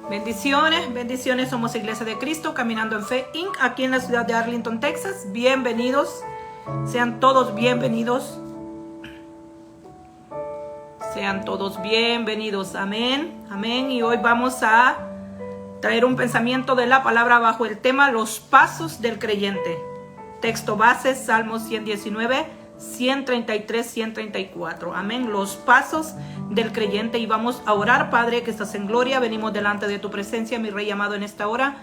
Bendiciones, bendiciones. Somos Iglesia de Cristo, Caminando en Fe, Inc., aquí en la ciudad de Arlington, Texas. Bienvenidos, sean todos bienvenidos. Sean todos bienvenidos, amén, amén. Y hoy vamos a traer un pensamiento de la palabra bajo el tema Los pasos del creyente. Texto base, Salmos 119, 133, 134. Amén. Los pasos del creyente. Y vamos a orar. Padre que estás en gloria, venimos delante de tu presencia, mi Rey amado, en esta hora,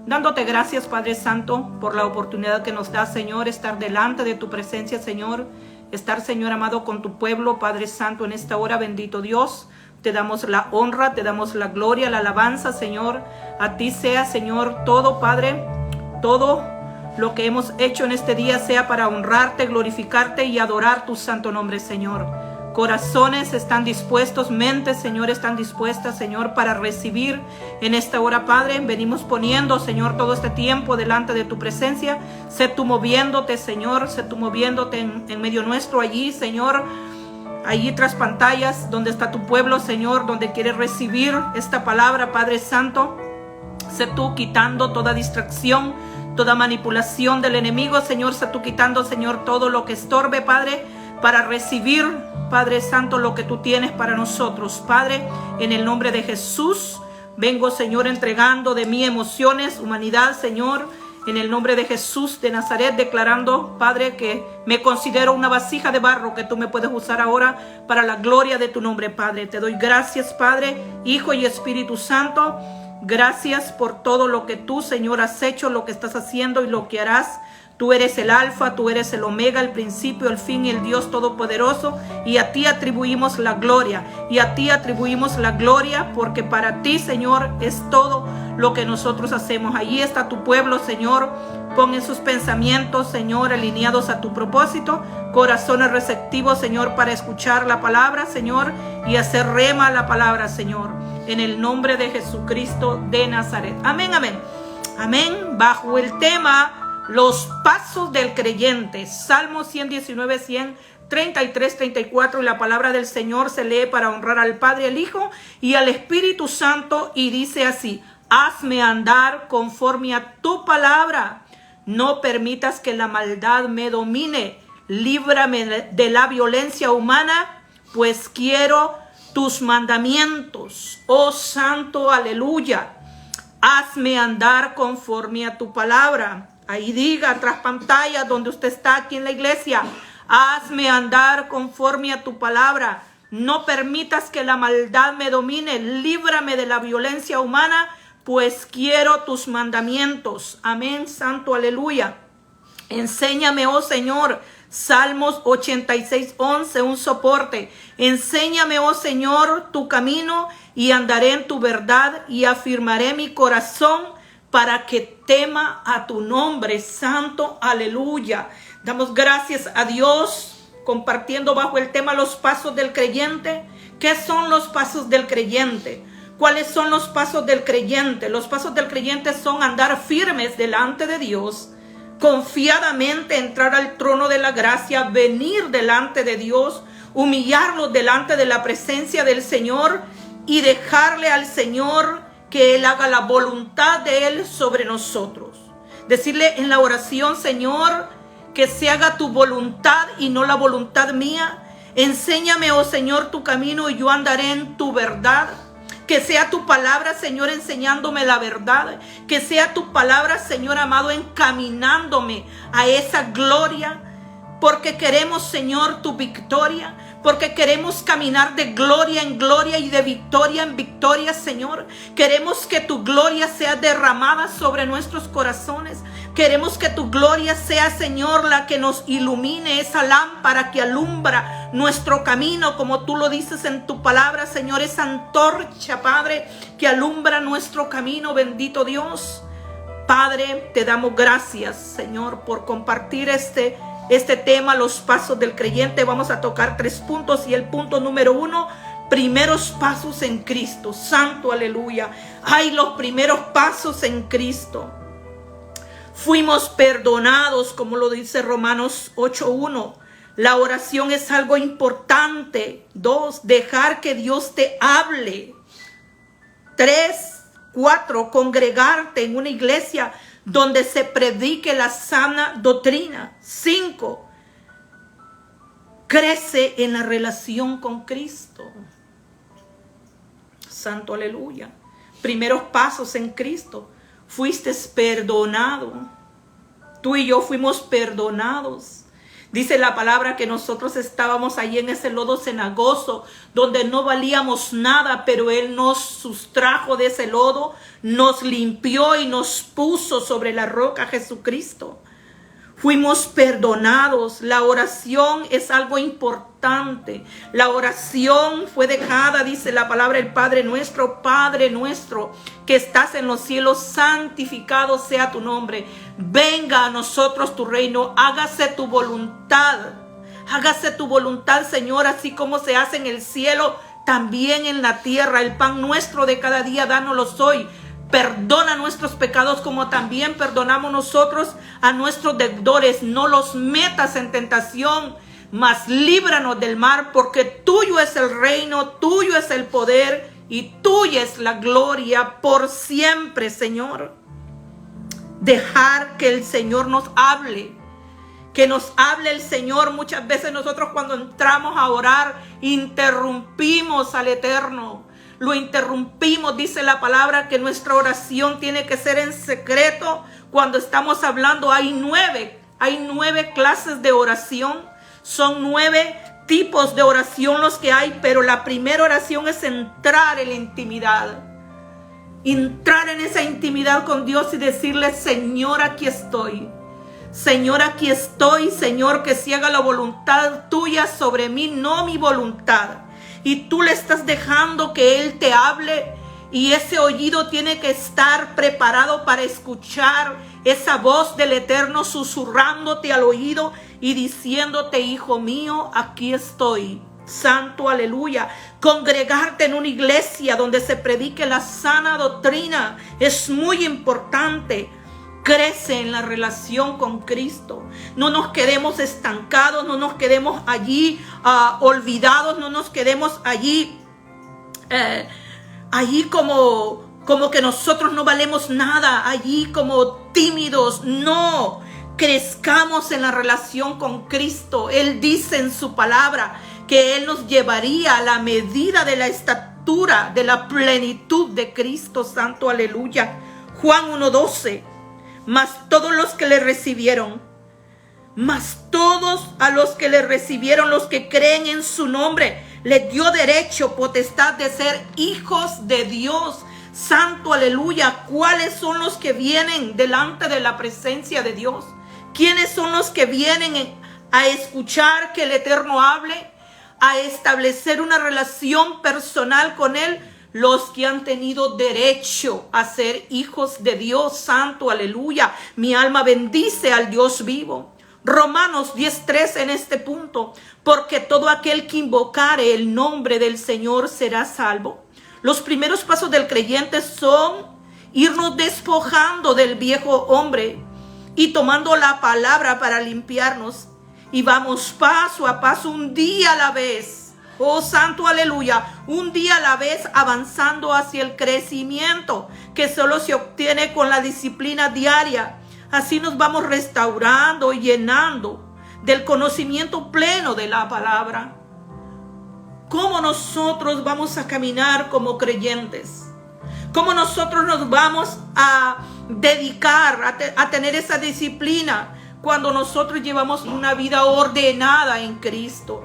dándote gracias, Padre Santo, por la oportunidad que nos da, Señor, estar delante de tu presencia, Señor. Estar, Señor amado, con tu pueblo, Padre Santo, en esta hora. Bendito Dios, te damos la honra, te damos la gloria, la alabanza, Señor. A ti sea, Señor, todo, Padre, todo lo que hemos hecho en este día sea para honrarte, glorificarte y adorar tu santo nombre, Señor. Corazones están dispuestos, mentes, Señor, están dispuestas, Señor, para recibir en esta hora, Padre. Venimos poniendo, Señor, todo este tiempo delante de tu presencia. Sé tú moviéndote, Señor, sé tú moviéndote en medio nuestro allí, Señor. Allí tras pantallas, donde está tu pueblo, Señor, donde quiere recibir esta palabra, Padre Santo. Sé tú quitando toda distracción, toda manipulación del enemigo, Señor. Sé tú quitando, Señor, todo lo que estorbe, Padre, para recibir, Padre Santo, lo que tú tienes para nosotros. Padre, en el nombre de Jesús, vengo, Señor, entregando de mí emociones, humanidad, Señor, en el nombre de Jesús de Nazaret, declarando, Padre, que me considero una vasija de barro que tú me puedes usar ahora para la gloria de tu nombre, Padre. Te doy gracias, Padre, Hijo y Espíritu Santo. Gracias por todo lo que tú, Señor, has hecho, lo que estás haciendo y lo que harás. Tú eres el alfa, tú eres el omega, el principio, el fin y el Dios todopoderoso. Y a ti atribuimos la gloria. Y a ti atribuimos la gloria porque para ti, Señor, es todo lo que nosotros hacemos. Allí está tu pueblo, Señor. Pon en sus pensamientos, Señor, alineados a tu propósito. Corazones receptivos, Señor, para escuchar la palabra, Señor, y hacer rema la palabra, Señor. En el nombre de Jesucristo de Nazaret. Amén, amén. Amén. Bajo el tema Los pasos del creyente. Salmo 119, 133, 34. Y la palabra del Señor se lee para honrar al Padre, al Hijo y al Espíritu Santo. Y dice así: hazme andar conforme a tu palabra. No permitas que la maldad me domine. Líbrame de la violencia humana, pues quiero tus mandamientos. Oh Santo, aleluya. Hazme andar conforme a tu palabra. Ahí diga, tras pantalla, donde usted está aquí en la iglesia: hazme andar conforme a tu palabra. No permitas que la maldad me domine. Líbrame de la violencia humana, pues quiero tus mandamientos. Amén, santo, aleluya. Enséñame, oh Señor. Salmos 86, 11, un soporte. Enséñame, oh Señor, tu camino y andaré en tu verdad y afirmaré mi corazón para que tema a tu nombre, santo, aleluya. Damos gracias a Dios, compartiendo bajo el tema Los pasos del creyente. ¿Qué son los pasos del creyente? ¿Cuáles son los pasos del creyente? Los pasos del creyente son andar firmes delante de Dios, confiadamente entrar al trono de la gracia, venir delante de Dios, humillarnos delante de la presencia del Señor y dejarle al Señor que Él haga la voluntad de Él sobre nosotros. Decirle en la oración: Señor, que se haga tu voluntad y no la voluntad mía. Enséñame, oh Señor, tu camino y yo andaré en tu verdad. Que sea tu palabra, Señor, enseñándome la verdad. Que sea tu palabra, Señor amado, encaminándome a esa gloria. Porque queremos, Señor, tu victoria. Porque queremos caminar de gloria en gloria y de victoria en victoria, Señor. Queremos que tu gloria sea derramada sobre nuestros corazones. Queremos que tu gloria sea, Señor, la que nos ilumine, esa lámpara que alumbra nuestro camino, como tú lo dices en tu palabra, Señor, esa antorcha, Padre, que alumbra nuestro camino, bendito Dios. Padre, te damos gracias, Señor, por compartir este tema, los pasos del creyente. Vamos a tocar 3 puntos y el punto número 1, primeros pasos en Cristo. Santo, aleluya. Ay, los primeros pasos en Cristo. Fuimos perdonados, como lo dice Romanos 8:1. La oración es algo importante. 2, dejar que Dios te hable. 3, 4, congregarte en una iglesia donde se predique la sana doctrina. 5, crece en la relación con Cristo. Santo aleluya. Primeros pasos en Cristo. Fuiste perdonado. Tú y yo fuimos perdonados. Dice la palabra que nosotros estábamos allí en ese lodo cenagoso, donde no valíamos nada, pero Él nos sustrajo de ese lodo, nos limpió y nos puso sobre la roca Jesucristo. Fuimos perdonados. La oración es algo importante. La oración fue dejada, dice la palabra, el Padre nuestro que estás en los cielos, santificado sea tu nombre. Venga a nosotros tu reino, hágase tu voluntad. Hágase tu voluntad, Señor, así como se hace en el cielo, también en la tierra. El pan nuestro de cada día, dánoslo hoy. Perdona nuestros pecados como también perdonamos nosotros a nuestros deudores. No los metas en tentación, mas líbranos del mal, porque tuyo es el reino, tuyo es el poder y tuya es la gloria por siempre, Señor. Dejar que el Señor nos hable. Que nos hable el Señor. Muchas veces nosotros cuando entramos a orar interrumpimos al Eterno. Lo interrumpimos. Dice la palabra que nuestra oración tiene que ser en secreto. Cuando estamos hablando hay nueve clases de oración. Son 9 tipos de oración los que hay, pero la primera oración es entrar en la intimidad. Entrar en esa intimidad con Dios y decirle: Señor, aquí estoy. Señor, aquí estoy. Señor, que se haga la voluntad tuya sobre mí, no mi voluntad. Y tú le estás dejando que Él te hable, y ese oído tiene que estar preparado para escuchar esa voz del Eterno susurrándote al oído y diciéndote: hijo mío, aquí estoy. Santo aleluya. Congregarte en una iglesia donde se predique la sana doctrina es muy importante. Crece en la relación con Cristo. No nos quedemos estancados, no nos quedemos allí olvidados, no nos quedemos allí como que nosotros no valemos nada, allí como tímidos. No, crezcamos en la relación con Cristo. Él dice en su palabra que Él nos llevaría a la medida de la estatura, de la plenitud de Cristo. Santo aleluya. Juan 1:12. Mas todos a los que le recibieron, los que creen en su nombre, les dio derecho, potestad de ser hijos de Dios. Santo aleluya. ¿Cuáles son los que vienen delante de la presencia de Dios? ¿Quiénes son los que vienen a escuchar que el Eterno hable? A establecer una relación personal con Él. Los que han tenido derecho a ser hijos de Dios. Santo aleluya. Mi alma bendice al Dios vivo. Romanos 10:3 en este punto. Porque todo aquel que invocare el nombre del Señor será salvo. Los primeros pasos del creyente son irnos despojando del viejo hombre y tomando la palabra para limpiarnos. Y vamos paso a paso, un día a la vez. Oh, santo aleluya. Un día a la vez, avanzando hacia el crecimiento que solo se obtiene con la disciplina diaria. Así nos vamos restaurando y llenando del conocimiento pleno de la palabra. ¿Cómo nosotros vamos a caminar como creyentes? ¿Cómo nosotros nos vamos a dedicar a tener esa disciplina cuando nosotros llevamos una vida ordenada en Cristo?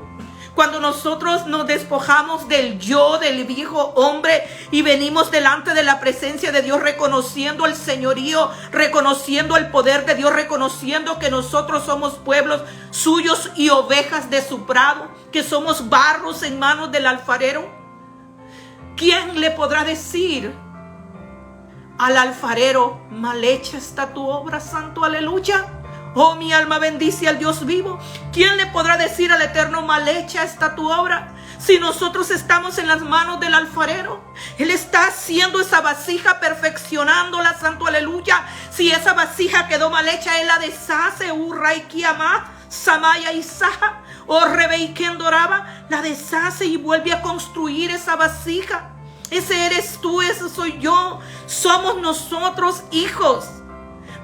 Cuando nosotros nos despojamos del yo, del viejo hombre, y venimos delante de la presencia de Dios reconociendo el señorío, reconociendo el poder de Dios, reconociendo que nosotros somos pueblos suyos y ovejas de su prado, que somos barros en manos del alfarero. ¿Quién le podrá decir al alfarero: mal hecha está tu obra? Santo aleluya. Oh, mi alma bendice al Dios vivo. ¿Quién le podrá decir al Eterno: mal hecha está tu obra? Si nosotros estamos en las manos del alfarero, Él está haciendo esa vasija, perfeccionándola. Santo aleluya. Si esa vasija quedó mal hecha, Él la deshace. Urraikiama, Samaya y Saja, o Rebeiken Doraba, la deshace y vuelve a construir esa vasija. Ese eres tú, ese soy yo. Somos nosotros hijos.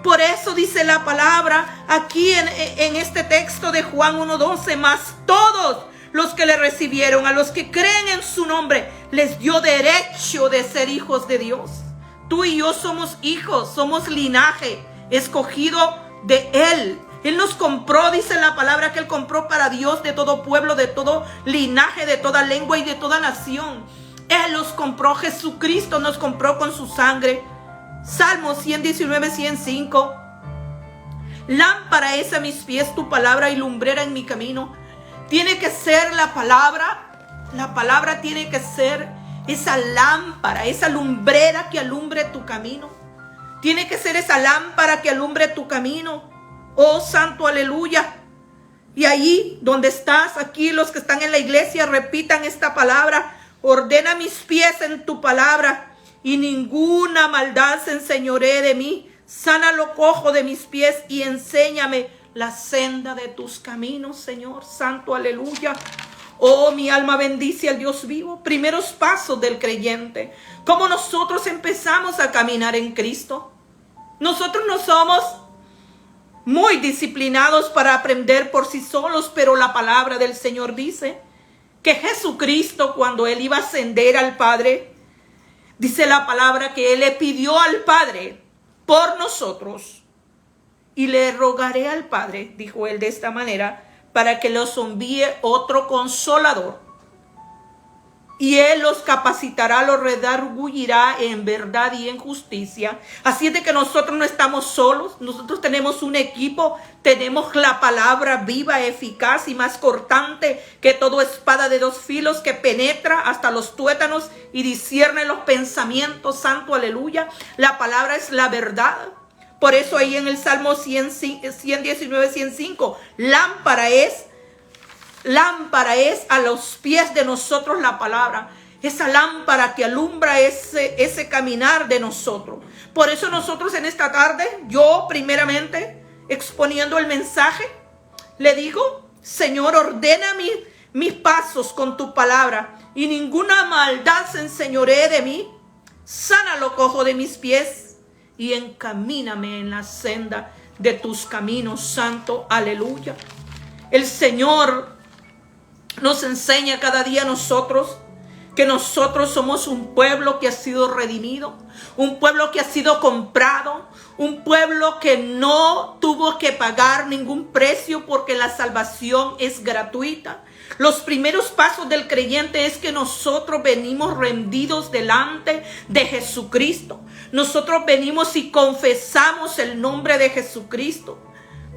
Por eso dice la palabra aquí en este texto de Juan 1:12, mas todos los que le recibieron, a los que creen en su nombre, les dio derecho de ser hijos de Dios. Tú y yo somos hijos, somos linaje escogido de Él. Él nos compró, dice la palabra, que Él compró para Dios de todo pueblo, de todo linaje, de toda lengua y de toda nación. Él los compró, Jesucristo nos compró con su sangre. Salmo 119, 105. Lámpara es a mis pies tu palabra y lumbrera en mi camino. Tiene que ser la palabra tiene que ser esa lámpara, esa lumbrera que alumbre tu camino. Tiene que ser esa lámpara que alumbre tu camino. Oh, santo, aleluya. Y ahí donde estás, aquí los que están en la iglesia, repitan esta palabra. Ordena mis pies en tu palabra y ninguna maldad se enseñoree de mí. Sana lo cojo de mis pies y enséñame la senda de tus caminos, Señor. Santo, aleluya. Oh, mi alma bendice al Dios vivo. Primeros pasos del creyente. ¿Cómo nosotros empezamos a caminar en Cristo? Nosotros no somos muy disciplinados para aprender por sí solos, pero la palabra del Señor dice que Jesucristo, cuando Él iba a ascender al Padre, dice la palabra que Él le pidió al Padre por nosotros. Y le rogaré al Padre, dijo Él de esta manera, para que los envíe otro consolador. Y Él los capacitará, los redarguirá en verdad y en justicia. Así es de que nosotros no estamos solos. Nosotros tenemos un equipo. Tenemos la palabra viva, eficaz y más cortante que toda espada de dos filos, que penetra hasta los tuétanos y discierne los pensamientos. Santo, aleluya. La palabra es la verdad. Por eso ahí en el Salmo 119, 105, lámpara es a los pies de nosotros la palabra. Esa lámpara que alumbra ese caminar de nosotros. Por eso nosotros en esta tarde, yo primeramente exponiendo el mensaje, le digo: Señor, ordena mis pasos con tu palabra y ninguna maldad se enseñoree de mí. Sana lo cojo de mis pies y encamíname en la senda de tus caminos, santo, aleluya. El Señor nos enseña cada día a nosotros que nosotros somos un pueblo que ha sido redimido, un pueblo que ha sido comprado, un pueblo que no tuvo que pagar ningún precio porque la salvación es gratuita. Los primeros pasos del creyente es que nosotros venimos rendidos delante de Jesucristo. Nosotros venimos y confesamos el nombre de Jesucristo.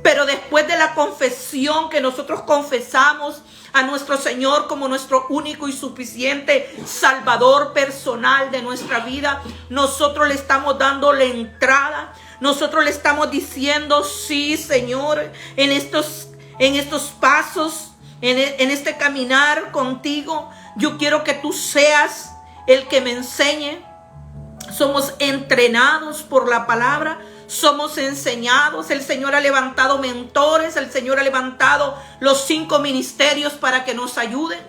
Pero después de la confesión que nosotros confesamos a nuestro Señor como nuestro único y suficiente Salvador personal de nuestra vida, nosotros le estamos dando la entrada. Nosotros le estamos diciendo: sí, Señor, en estos pasos, en este caminar contigo, yo quiero que tú seas el que me enseñe. Somos entrenados por la palabra, somos enseñados. El Señor ha levantado mentores, el Señor ha levantado los 5 ministerios para que nos ayuden.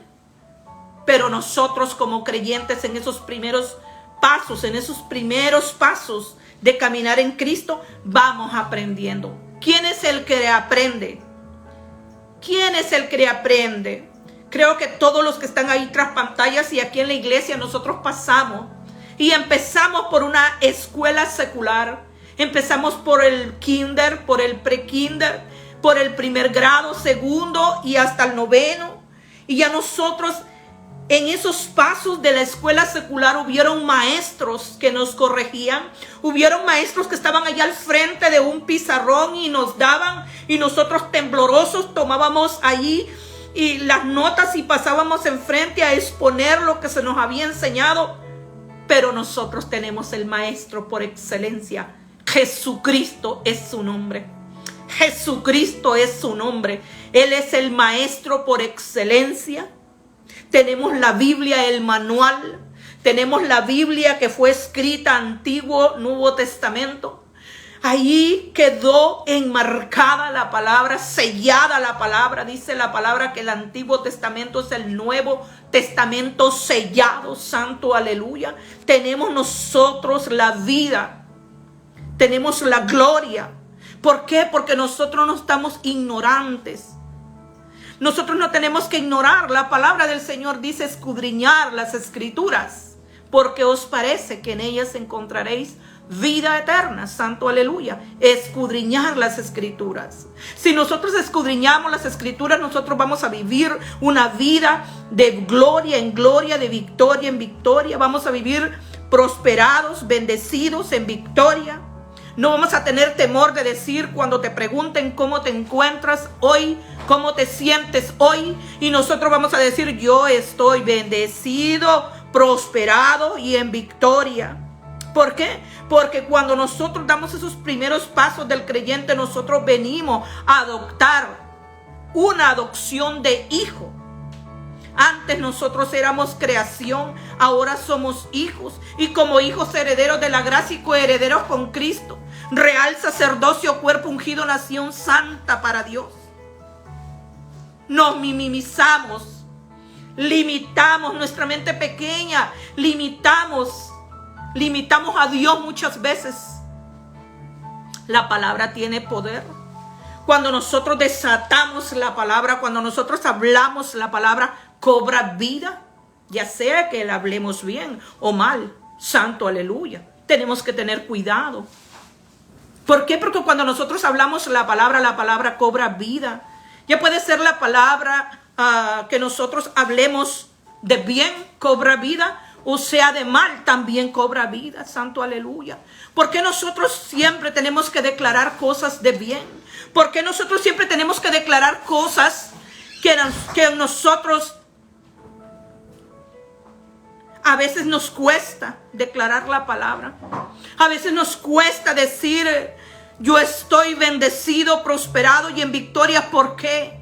Pero nosotros como creyentes en esos primeros pasos de caminar en Cristo, vamos aprendiendo. ¿Quién es el que aprende? ¿Quién es el que aprende? Creo que todos los que están ahí tras pantallas y aquí en la iglesia, nosotros pasamos y empezamos por una escuela secular. Empezamos por el kinder, por el pre-kinder, por el primer grado, segundo y hasta el 9º. Y ya nosotros en esos pasos de la escuela secular hubieron maestros que nos corregían. Hubieron maestros que estaban allá al frente de un pizarrón y nos daban, y nosotros temblorosos tomábamos allí y las notas y pasábamos enfrente a exponer lo que se nos había enseñado. Pero nosotros tenemos el maestro por excelencia. Jesucristo es su nombre. Jesucristo es su nombre. Él es el maestro por excelencia. Tenemos la Biblia, el manual. Tenemos la Biblia que fue escrita Antiguo, Nuevo Testamento. Ahí quedó enmarcada la palabra, sellada la palabra. Dice la palabra que el Antiguo Testamento es el Nuevo Testamento sellado. Santo, aleluya. Tenemos nosotros la vida. Tenemos la gloria. ¿Por qué? Porque nosotros no estamos ignorantes. Nosotros no tenemos que ignorar. La palabra del Señor dice escudriñar las Escrituras, porque os parece que en ellas encontraréis vida eterna. Santo, aleluya. Escudriñar las Escrituras. Si nosotros escudriñamos las Escrituras, nosotros vamos a vivir una vida de gloria en gloria, de victoria en victoria. Vamos a vivir prosperados, bendecidos en victoria. No vamos a tener temor de decir cuando te pregunten cómo te encuentras hoy, cómo te sientes hoy, y nosotros vamos a decir: yo estoy bendecido, prosperado y en victoria. ¿Por qué? Porque cuando nosotros damos esos primeros pasos del creyente, nosotros venimos a adoptar una adopción de hijo. Antes nosotros éramos creación, ahora somos hijos, y como hijos herederos de la gracia y coherederos con Cristo, real sacerdocio, cuerpo ungido, nación santa para Dios. Nos minimizamos, limitamos nuestra mente pequeña, limitamos a Dios muchas veces. La palabra tiene poder. Cuando nosotros desatamos la palabra, cuando nosotros hablamos la palabra, cobra vida, ya sea que la hablemos bien o mal. Santo, aleluya. Tenemos que tener cuidado. ¿Por qué? Porque cuando nosotros hablamos la palabra cobra vida. Ya puede ser la palabra que nosotros hablemos de bien, cobra vida, o sea de mal, también cobra vida. Santo, aleluya. ¿Por qué nosotros siempre tenemos que declarar cosas de bien? ¿Por qué nosotros siempre tenemos que declarar cosas que nosotros a veces nos cuesta declarar la palabra? A veces nos cuesta decir: yo estoy bendecido, prosperado y en victoria. ¿Por qué?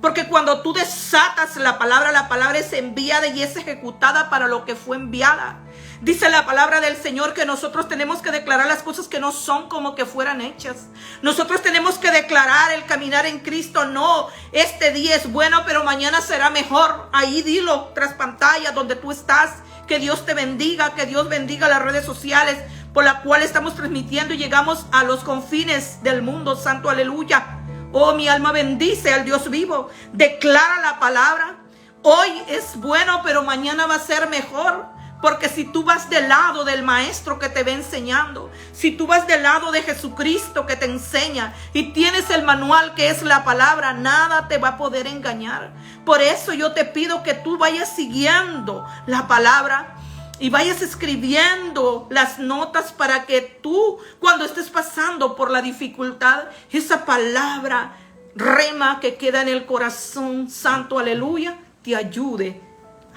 Porque cuando tú desatas la palabra es enviada y es ejecutada para lo que fue enviada. Dice la palabra del Señor que nosotros tenemos que declarar las cosas que no son como que fueran hechas. Nosotros tenemos que declarar el caminar en Cristo. No, este día es bueno, pero mañana será mejor. Ahí dilo tras pantalla donde tú estás. Que Dios te bendiga, que Dios bendiga las redes sociales por las cuales estamos transmitiendo y llegamos a los confines del mundo. Santo, aleluya. Oh, mi alma bendice al Dios vivo. Declara la palabra. Hoy es bueno, pero mañana va a ser mejor. Porque si tú vas del lado del maestro que te va enseñando, si tú vas del lado de Jesucristo que te enseña y tienes el manual que es la palabra, nada te va a poder engañar. Por eso yo te pido que tú vayas siguiendo la palabra y vayas escribiendo las notas para que tú, cuando estés pasando por la dificultad, esa palabra rema que queda en el corazón, santo, aleluya, te ayude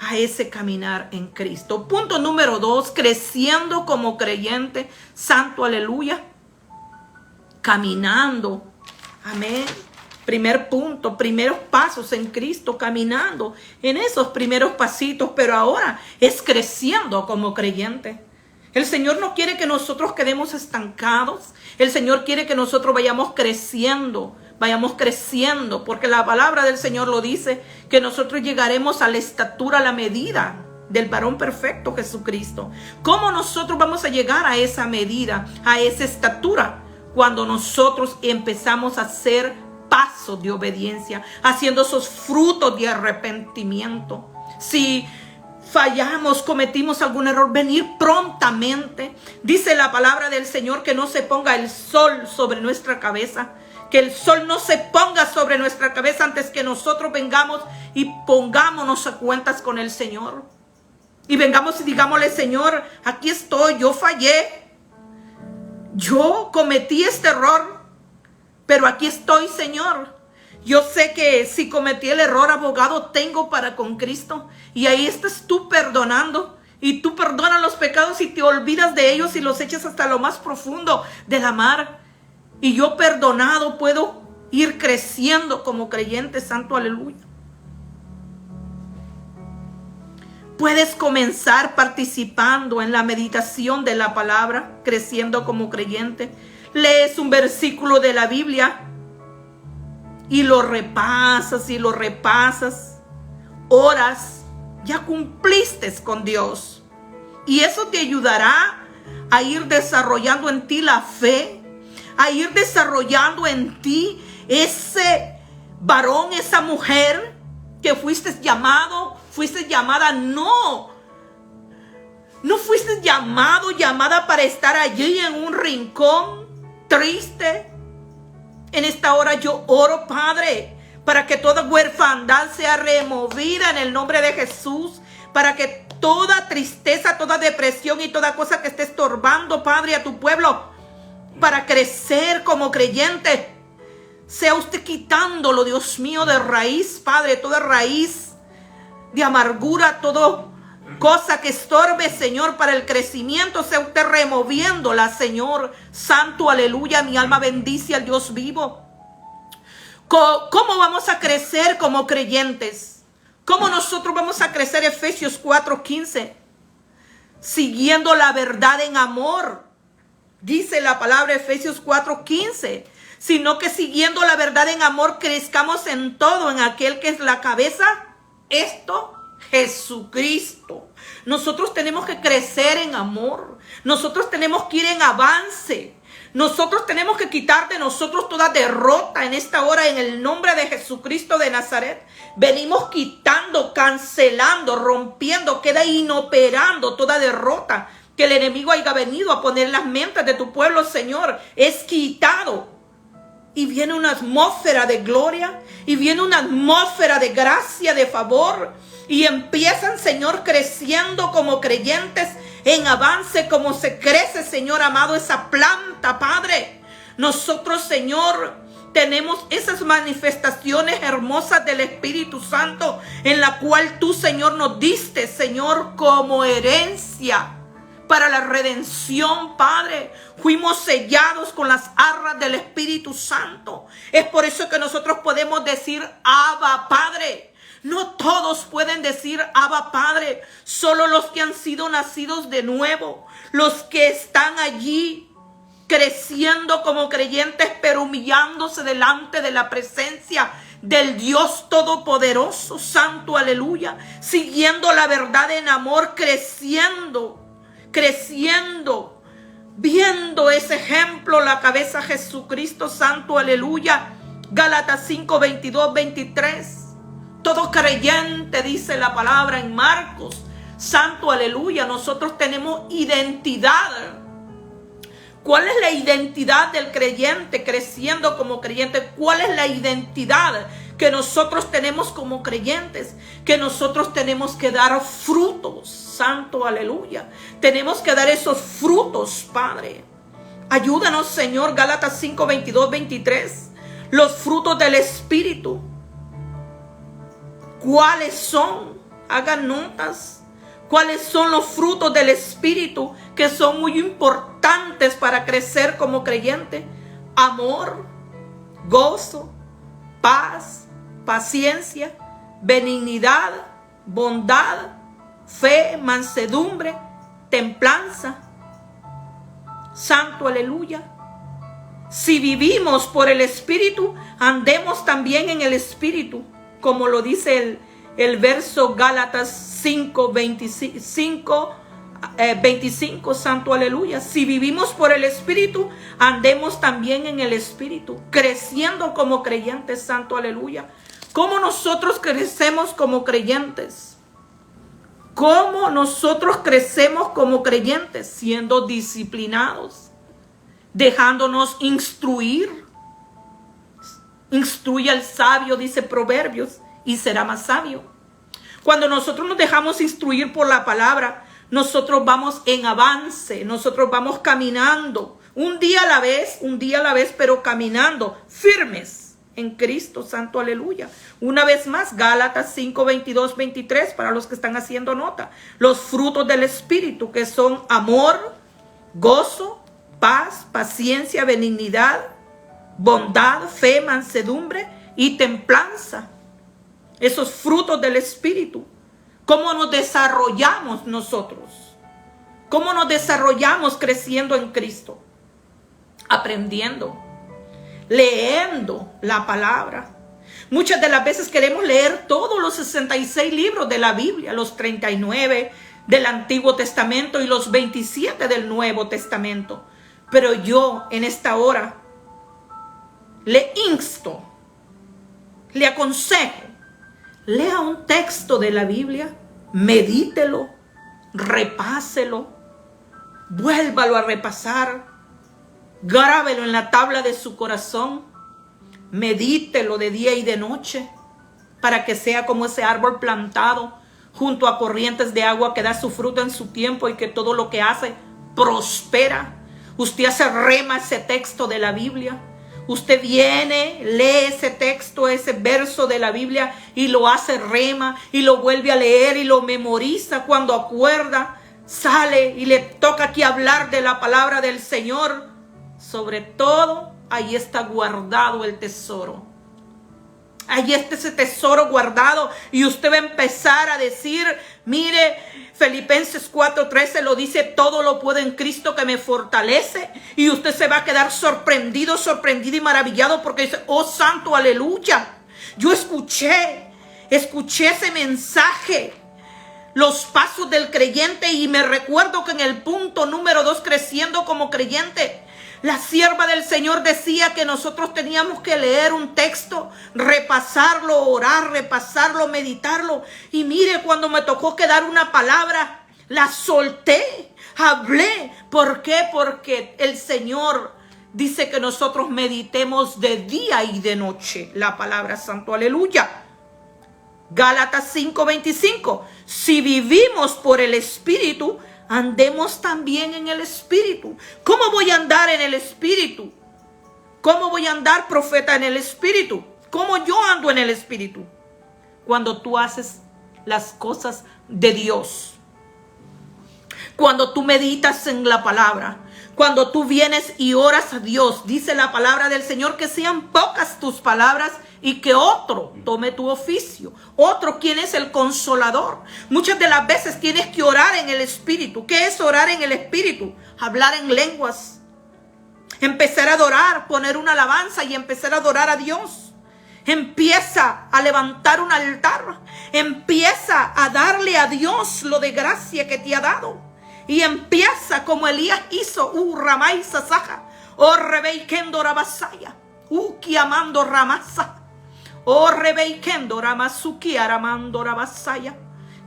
a ese caminar en Cristo. Punto número 2, creciendo como creyente, santo, aleluya, caminando, amén. Primer punto, primeros pasos en Cristo, caminando en esos primeros pasitos, pero ahora es creciendo como creyente. El Señor no quiere que nosotros quedemos estancados. El Señor quiere que nosotros vayamos creciendo, porque la palabra del Señor lo dice, que nosotros llegaremos a la estatura, a la medida del varón perfecto Jesucristo. ¿Cómo nosotros vamos a llegar a esa medida, a esa estatura? Cuando nosotros empezamos a hacer pasos de obediencia, haciendo esos frutos de arrepentimiento. Si fallamos, cometimos algún error, venir prontamente. Dice la palabra del Señor que no se ponga el sol sobre nuestra cabeza, que el sol no se ponga sobre nuestra cabeza antes que nosotros vengamos y pongámonos a cuentas con el Señor. Y vengamos y digámosle: Señor, aquí estoy, yo fallé, yo cometí este error, pero aquí estoy, Señor. Yo sé que si cometí el error, abogado tengo para con Cristo. Y ahí estás tú perdonando. Y tú perdonas los pecados y te olvidas de ellos y los echas hasta lo más profundo de la mar. Y yo perdonado puedo ir creciendo como creyente, santo, aleluya. Puedes comenzar participando en la meditación de la palabra, creciendo como creyente. lees un versículo de la Biblia y lo repasas y lo repasas, oras, ya cumpliste con Dios. Y eso te ayudará a ir desarrollando en ti la fe, a ir desarrollando en ti ese varón, esa mujer que fuiste llamado, fuiste llamada. No fuiste llamada para estar allí en un rincón triste. En esta hora yo oro, Padre, para que toda huerfandad sea removida en el nombre de Jesús, para que toda tristeza, toda depresión y toda cosa que esté estorbando, Padre, a tu pueblo para crecer como creyente, sea usted quitándolo, Dios mío, de raíz, Padre, toda raíz de amargura, toda cosa que estorbe, Señor, para el crecimiento, sea usted removiéndola, Señor santo, aleluya. Mi alma bendice al Dios vivo. ¿Cómo vamos a crecer como creyentes? ¿Cómo nosotros vamos a crecer? Efesios 4:15, siguiendo la verdad en amor. Dice la palabra Efesios 4:15, sino que siguiendo la verdad en amor crezcamos en todo, en aquel que es la cabeza, esto, Jesucristo. Nosotros tenemos que crecer en amor. Nosotros tenemos que ir en avance. Nosotros tenemos que quitar de nosotros toda derrota en esta hora en el nombre de Jesucristo de Nazaret. Venimos quitando, cancelando, rompiendo, queda inoperando toda derrota que el enemigo haya venido a poner en las mentes de tu pueblo, Señor. Es quitado. Y viene una atmósfera de gloria. Y viene una atmósfera de gracia, de favor. Y empiezan, Señor, creciendo como creyentes en avance, como se crece, Señor amado, esa planta, Padre. Nosotros, Señor, tenemos esas manifestaciones hermosas del Espíritu Santo, en la cual tú, Señor, nos diste, Señor, como herencia para la redención, Padre. Fuimos sellados con las arras del Espíritu Santo. Es por eso que nosotros podemos decir Abba, Padre. No todos pueden decir Abba, Padre. Solo los que han sido nacidos de nuevo. Los que están allí creciendo como creyentes, pero humillándose delante de la presencia del Dios Todopoderoso, Santo, aleluya. Siguiendo la verdad en amor, creciendo, viendo ese ejemplo, la cabeza Jesucristo, Santo, aleluya. Gálatas 5, 22, 23. Todo creyente, dice la palabra en Marcos, Santo, aleluya. Nosotros tenemos identidad. ¿Cuál es la identidad del creyente creciendo como creyente? ¿Cuál es la identidad que nosotros tenemos como creyentes? Que nosotros tenemos que dar frutos, Santo, aleluya. Tenemos que dar esos frutos, Padre. Ayúdanos, Señor. Gálatas 5, 22, 23. Los frutos del Espíritu. ¿Cuáles son? Hagan notas. ¿Cuáles son los frutos del Espíritu que son muy importantes para crecer como creyente? Amor, gozo, paz, paciencia, benignidad, bondad, fe, mansedumbre, templanza. Santo, aleluya. Si vivimos por el Espíritu, andemos también en el Espíritu. Como lo dice el verso Gálatas 5, 25, Santo, aleluya. Si vivimos por el Espíritu, andemos también en el Espíritu, creciendo como creyentes, Santo, aleluya. ¿Cómo nosotros crecemos como creyentes? ¿Cómo nosotros crecemos como creyentes? Siendo disciplinados, dejándonos instruir. Instruye al sabio, dice Proverbios, y será más sabio. Cuando nosotros nos dejamos instruir por la palabra, nosotros vamos en avance, nosotros vamos caminando, un día a la vez, pero caminando firmes en Cristo, Santo, aleluya. Una vez más, Gálatas 5, 22, 23, para los que están haciendo nota. Los frutos del Espíritu, que son amor, gozo, paz, paciencia, benignidad, bondad, fe, mansedumbre y templanza. Esos frutos del Espíritu. ¿Cómo nos desarrollamos nosotros? ¿Cómo nos desarrollamos creciendo en Cristo? aprendiendo, leyendo la palabra. Muchas de las veces queremos leer todos los 66 libros de la Biblia, los 39 del Antiguo Testamento y los 27 del Nuevo Testamento. Pero yo en esta hora le insto, le aconsejo, lea un texto de la Biblia, medítelo, repáselo, vuélvalo a repasar, grábelo en la tabla de su corazón, medítelo de día y de noche, para que sea como ese árbol plantado junto a corrientes de agua que da su fruto en su tiempo y que todo lo que hace prospera. Usted hace rema ese texto de la Biblia. Usted viene, lee ese texto, ese verso de la Biblia y lo hace rema y lo vuelve a leer y lo memoriza. Cuando acuerda, sale y le toca aquí hablar de la palabra del Señor. Sobre todo, ahí está guardado el tesoro. Ahí está ese tesoro guardado y usted va a empezar a decir, mire, Filipenses 4:13 lo dice, todo lo puedo en Cristo que me fortalece. Y usted se va a quedar sorprendido, sorprendido y maravillado porque dice, oh santo, aleluya. Yo escuché ese mensaje, los pasos del creyente, y me recuerdo que en el punto número 2, creciendo como creyente, la sierva del Señor decía que nosotros teníamos que leer un texto, repasarlo, orar, repasarlo, meditarlo. Y mire, cuando me tocó que dar una palabra, la solté, hablé. ¿Por qué? Porque el Señor dice que nosotros meditemos de día y de noche la palabra, santo, aleluya. Gálatas 5:25. Si vivimos por el Espíritu, andemos también en el Espíritu. ¿Cómo voy a andar en el Espíritu? ¿Cómo voy a andar, profeta, en el Espíritu? ¿Cómo yo ando en el Espíritu? Cuando tú haces las cosas de Dios. Cuando tú meditas en la palabra. Cuando tú vienes y oras a Dios. Dice la palabra del Señor que sean pocas tus palabras y que otro tome tu oficio. Otro, ¿quién es el consolador? Muchas de las veces tienes que orar en el Espíritu. ¿Qué es orar en el Espíritu? Hablar en lenguas. Empezar a adorar, poner una alabanza y empezar a adorar a Dios. Empieza a levantar un altar. Empieza a darle a Dios lo de gracia que te ha dado. Y empieza como Elías hizo. Ramay sasaja. Rebeikendo rabasaya. Kiamando ramasa. Rebeikendo ramasuki aramando rabasaya.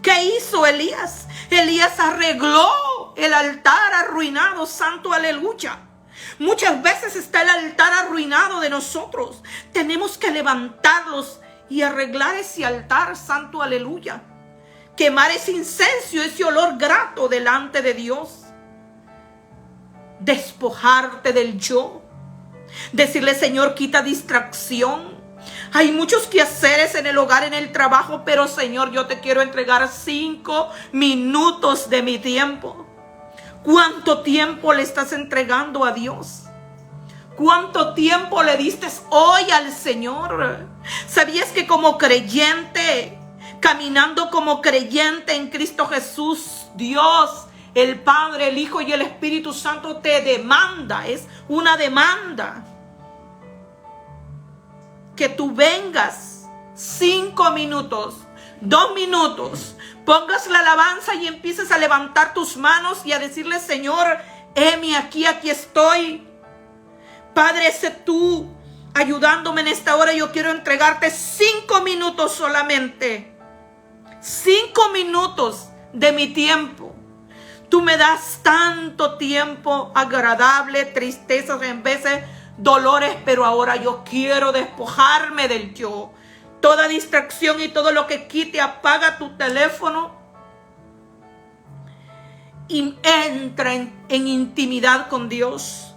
¿Qué hizo Elías? Elías arregló el altar arruinado, santo, aleluya. Muchas veces está el altar arruinado de nosotros. Tenemos que levantarlos y arreglar ese altar, santo, aleluya. Quemar ese incienso, ese olor grato delante de Dios. Despojarte del yo. Decirle, Señor, quita distracción. Hay muchos quehaceres en el hogar, en el trabajo, pero Señor, yo te quiero entregar 5 minutos de mi tiempo. ¿Cuánto tiempo le estás entregando a Dios? ¿Cuánto tiempo le diste hoy al Señor? ¿Sabías que como creyente, caminando como creyente en Cristo Jesús, Dios, el Padre, el Hijo y el Espíritu Santo te demanda? Es una demanda. Que tú vengas 5 minutos, 2 minutos, pongas la alabanza y empieces a levantar tus manos y a decirle, Señor, heme aquí estoy. Padre, sé tú ayudándome en esta hora. Yo quiero entregarte 5 minutos solamente. 5 minutos de mi tiempo. Tú me das tanto tiempo agradable, tristezas, en veces dolores, pero ahora yo quiero despojarme del yo. Toda distracción y todo lo que quite, apaga tu teléfono y entra en intimidad con Dios.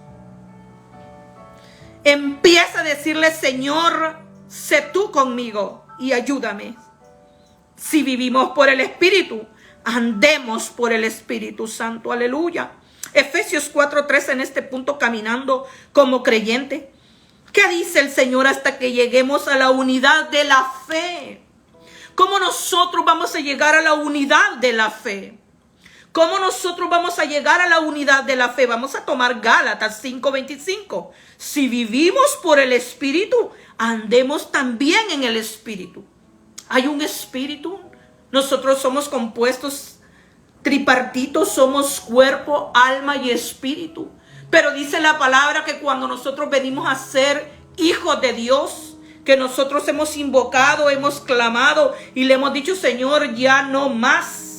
Empieza a decirle, Señor, sé tú conmigo y ayúdame. Si vivimos por el Espíritu, andemos por el Espíritu Santo, aleluya. Efesios 4:13 en este punto, caminando como creyente. ¿Qué dice el Señor hasta que lleguemos a la unidad de la fe? ¿Cómo nosotros vamos a llegar a la unidad de la fe? ¿Cómo nosotros vamos a llegar a la unidad de la fe? Vamos a tomar Gálatas 5:25. Si vivimos por el Espíritu, andemos también en el Espíritu. Hay un Espíritu. Nosotros somos compuestos tripartitos, somos cuerpo, alma y espíritu. Pero dice la palabra que cuando nosotros venimos a ser hijos de Dios, que nosotros hemos invocado, hemos clamado y le hemos dicho, Señor, ya no más.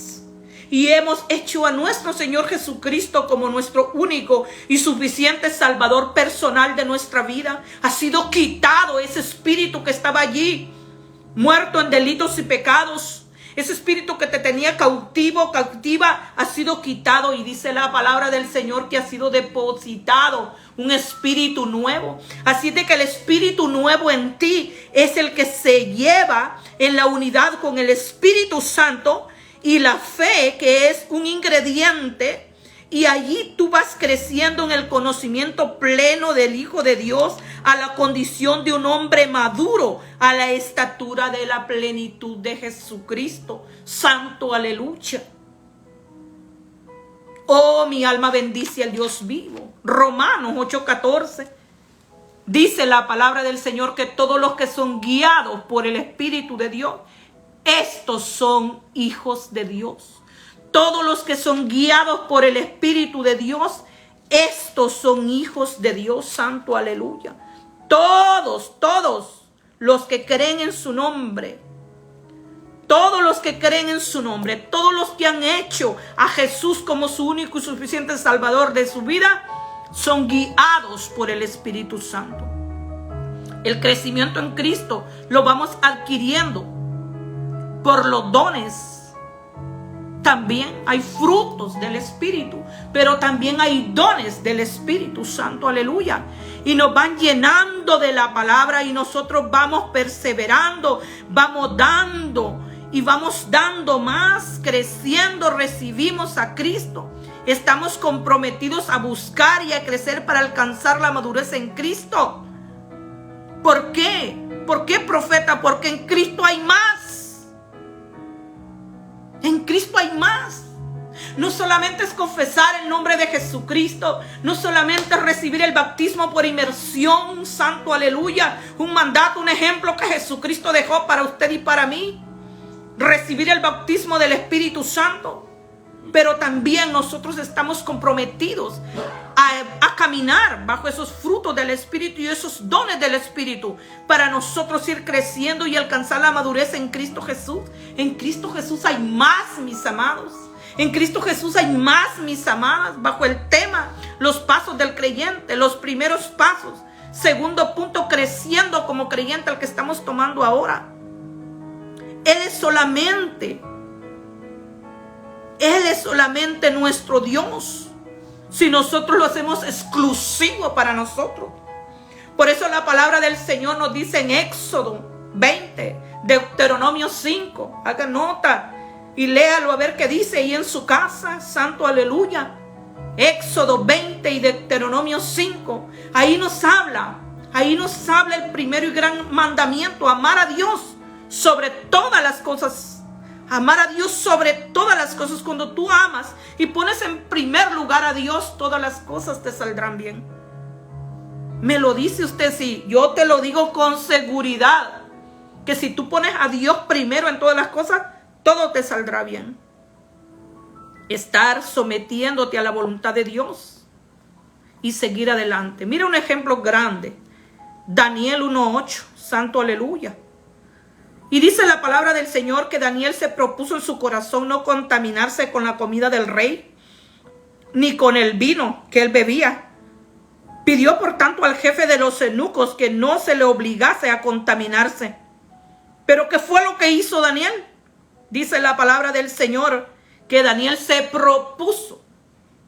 Y hemos hecho a nuestro Señor Jesucristo como nuestro único y suficiente Salvador personal de nuestra vida. Ha sido quitado ese espíritu que estaba allí, muerto en delitos y pecados. Ese espíritu que te tenía cautivo, cautiva, ha sido quitado. Y dice la palabra del Señor que ha sido depositado un espíritu nuevo. Así de que el espíritu nuevo en ti es el que se lleva en la unidad con el Espíritu Santo y la fe, que es un ingrediente. Y allí tú vas creciendo en el conocimiento pleno del Hijo de Dios, a la condición de un hombre maduro, a la estatura de la plenitud de Jesucristo. Santo, aleluya. Oh, mi alma bendice al Dios vivo. Romanos 8:14. Dice la palabra del Señor que todos los que son guiados por el Espíritu de Dios, estos son hijos de Dios. Todos los que son guiados por el Espíritu de Dios, estos son hijos de Dios. Santo, aleluya. Todos los que creen en su nombre, todos los que creen en su nombre, todos los que han hecho a Jesús como su único y suficiente Salvador de su vida, son guiados por el Espíritu Santo. El crecimiento en Cristo lo vamos adquiriendo por los dones. También hay frutos del Espíritu, pero también hay dones del Espíritu Santo, aleluya. Y nos van llenando de la palabra y nosotros vamos perseverando, vamos dando y vamos dando más, creciendo, recibimos a Cristo. Estamos comprometidos a buscar y a crecer para alcanzar la madurez en Cristo. ¿Por qué? ¿Por qué, profeta? Porque en Cristo hay más. En Cristo hay más. No solamente es confesar el nombre de Jesucristo, no solamente es recibir el bautismo por inmersión, santo, aleluya, un mandato, un ejemplo que Jesucristo dejó para usted y para mí, recibir el bautismo del Espíritu Santo, pero también nosotros estamos comprometidos a caminar bajo esos frutos del Espíritu y esos dones del Espíritu para nosotros ir creciendo y alcanzar la madurez en Cristo Jesús. En Cristo Jesús hay más, mis amados. En Cristo Jesús hay más, mis amadas, bajo el tema, los pasos del creyente, los primeros pasos. Segundo punto, creciendo como creyente, al que estamos tomando ahora. Él es solamente nuestro Dios. Si nosotros lo hacemos exclusivo para nosotros. Por eso la palabra del Señor nos dice en Éxodo 20, Deuteronomio 5. Haga nota y léalo a ver qué dice ahí en su casa. Santo, aleluya. Éxodo 20 y Deuteronomio 5. Ahí nos habla el primero y gran mandamiento: amar a Dios sobre todas las cosas. Amar a Dios sobre todas las cosas. Cuando tú amas y pones en primer lugar a Dios, todas las cosas te saldrán bien. Me lo dice usted, sí. Yo te lo digo con seguridad, que si tú pones a Dios primero en todas las cosas, todo te saldrá bien. Estar sometiéndote a la voluntad de Dios y seguir adelante. Mira un ejemplo grande. Daniel 1:8. Santo, aleluya. Y dice la palabra del Señor que Daniel se propuso en su corazón no contaminarse con la comida del rey, ni con el vino que él bebía. Pidió por tanto al jefe de los eunucos que no se le obligase a contaminarse. Pero ¿qué fue lo que hizo Daniel? Dice la palabra del Señor que Daniel se propuso.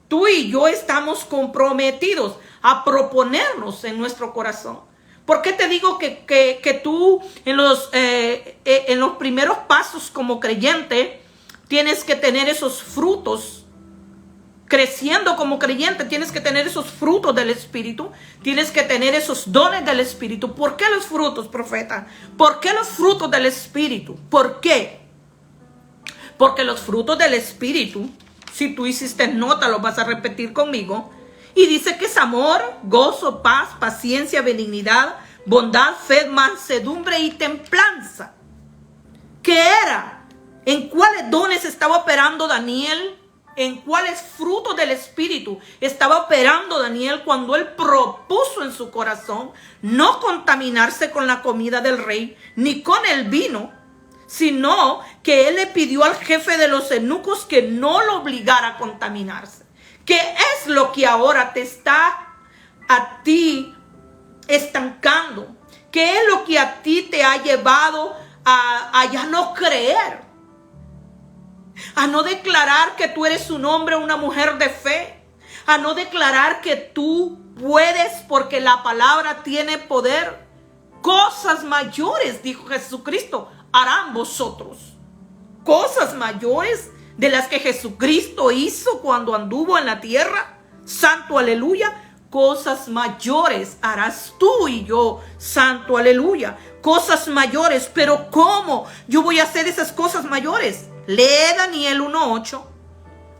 Tú y yo estamos comprometidos a proponernos en nuestro corazón. ¿Por qué te digo que tú en los primeros pasos como creyente tienes que tener esos frutos? Creciendo como creyente tienes que tener esos frutos del Espíritu. Tienes que tener esos dones del Espíritu. ¿Por qué los frutos, profeta? ¿Por qué los frutos del Espíritu? ¿Por qué? Porque los frutos del Espíritu Si tú hiciste nota, lo vas a repetir conmigo. Y dice que es amor, gozo, paz, paciencia, benignidad, bondad, fe, mansedumbre y templanza. ¿Qué era? ¿En cuáles dones estaba operando Daniel? ¿En cuáles frutos del Espíritu estaba operando Daniel cuando él propuso en su corazón no contaminarse con la comida del rey ni con el vino, sino que él le pidió al jefe de los eunucos que no lo obligara a contaminarse? ¿Qué es lo que ahora te está a ti estancando? ¿Qué es lo que a ti te ha llevado a ya no creer? A no declarar que tú eres un hombre o una mujer de fe. A no declarar que tú puedes porque la palabra tiene poder. Cosas mayores, dijo Jesucristo, harán vosotros. Cosas mayores de las que Jesucristo hizo cuando anduvo en la tierra. Santo aleluya. Cosas mayores harás tú y yo. Santo aleluya. Cosas mayores. Pero ¿cómo yo voy a hacer esas cosas mayores? Lee Daniel 1:8.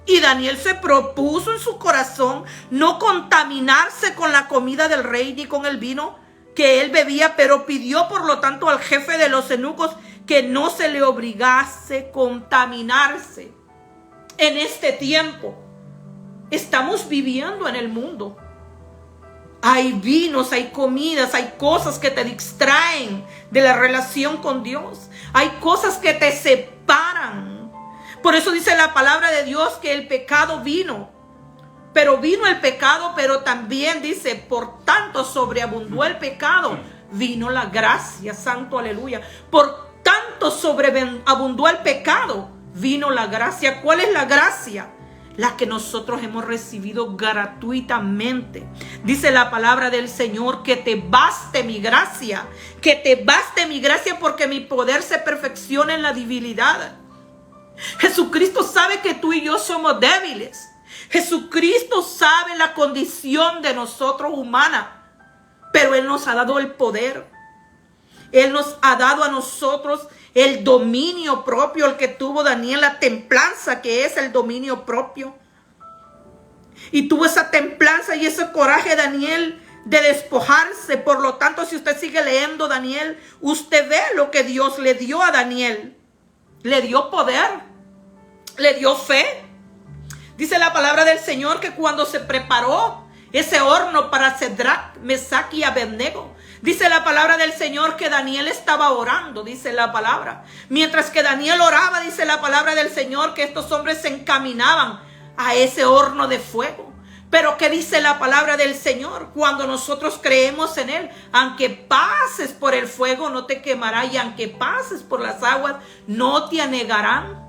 Y Daniel se propuso en su corazón no contaminarse con la comida del rey ni con el vino que él bebía, pero pidió por lo tanto al jefe de los eunucos que no se le obligase a contaminarse. En este tiempo estamos viviendo en el mundo. Hay vinos, hay comidas, hay cosas que te distraen de la relación con Dios. Hay cosas que te separan. Por eso dice la palabra de Dios que el pecado vino. Pero vino el pecado, pero también dice, por tanto sobreabundó el pecado, vino la gracia. Santo aleluya. Por tanto sobreabundó el pecado, vino la gracia. ¿Cuál es la gracia? La que nosotros hemos recibido gratuitamente. Dice la palabra del Señor, que te baste mi gracia. Que te baste mi gracia porque mi poder se perfecciona en la debilidad. Jesucristo sabe que tú y yo somos débiles. Jesucristo sabe la condición de nosotros humana. Pero Él nos ha dado el poder. Él nos ha dado a nosotros el dominio propio, el que tuvo Daniel, la templanza que es el dominio propio. Y tuvo esa templanza y ese coraje Daniel de despojarse. Por lo tanto, si usted sigue leyendo Daniel, usted ve lo que Dios le dio a Daniel. Le dio poder, le dio fe. Dice la palabra del Señor que cuando se preparó ese horno para Sadrach, Mesach y Abednego, dice la palabra del Señor que Daniel estaba orando, dice la palabra. Mientras que Daniel oraba, dice la palabra del Señor que estos hombres se encaminaban a ese horno de fuego. Pero ¿qué dice la palabra del Señor? Cuando nosotros creemos en Él, aunque pases por el fuego no te quemará, y aunque pases por las aguas no te anegarán.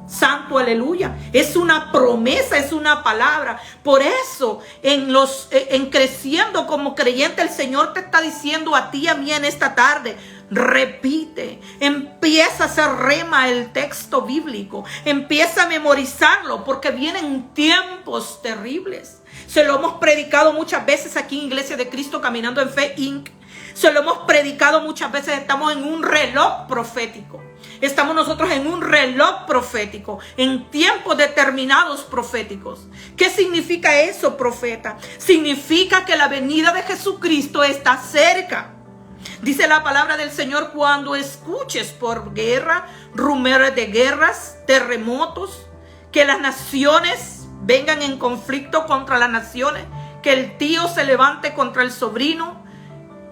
Santo aleluya. Es una promesa, es una palabra. Por eso en creciendo como creyente, el Señor te está diciendo a ti y a mí en esta tarde: repite, empieza a hacer rema el texto bíblico, empieza a memorizarlo, porque vienen tiempos terribles. Se lo hemos predicado muchas veces aquí en Iglesia de Cristo Caminando en Fe Inc. Se lo hemos predicado muchas veces. Estamos en un reloj profético. Estamos nosotros en un reloj profético, en tiempos determinados proféticos. ¿Qué significa eso, profeta? Significa que la venida de Jesucristo está cerca. Dice la palabra del Señor: cuando escuches por guerra, rumores de guerras, terremotos, que las naciones vengan en conflicto contra las naciones, que el tío se levante contra el sobrino,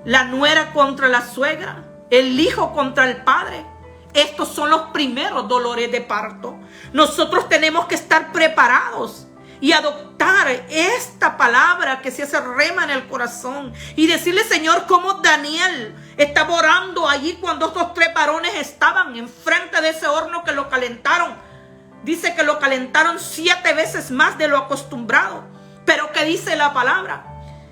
la nuera contra la suegra, el hijo contra el padre. Estos son los primeros dolores de parto. Nosotros tenemos que estar preparados y adoptar esta palabra que se hace rema en el corazón y decirle: Señor, como Daniel estaba orando allí cuando estos 3 varones estaban enfrente de ese horno que lo calentaron. Dice que lo calentaron 7 veces más de lo acostumbrado. Pero ¿qué dice la palabra?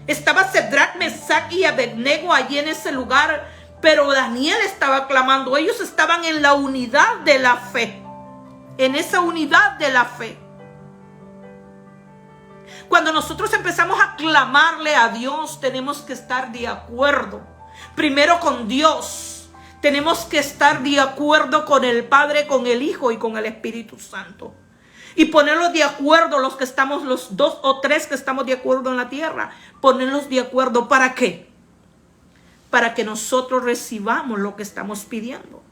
Estaba Sadrach, Mesach y Abednego allí en ese lugar. Pero Daniel estaba clamando. Ellos estaban en la unidad de la fe. En esa unidad de la fe. Cuando nosotros empezamos a clamarle a Dios, tenemos que estar de acuerdo. Primero con Dios. Tenemos que estar de acuerdo con el Padre, con el Hijo y con el Espíritu Santo. Y ponerlos de acuerdo, los que estamos, los 2 o 3 que estamos de acuerdo en la tierra. Ponerlos de acuerdo, ¿para qué? Para que nosotros recibamos lo que estamos pidiendo.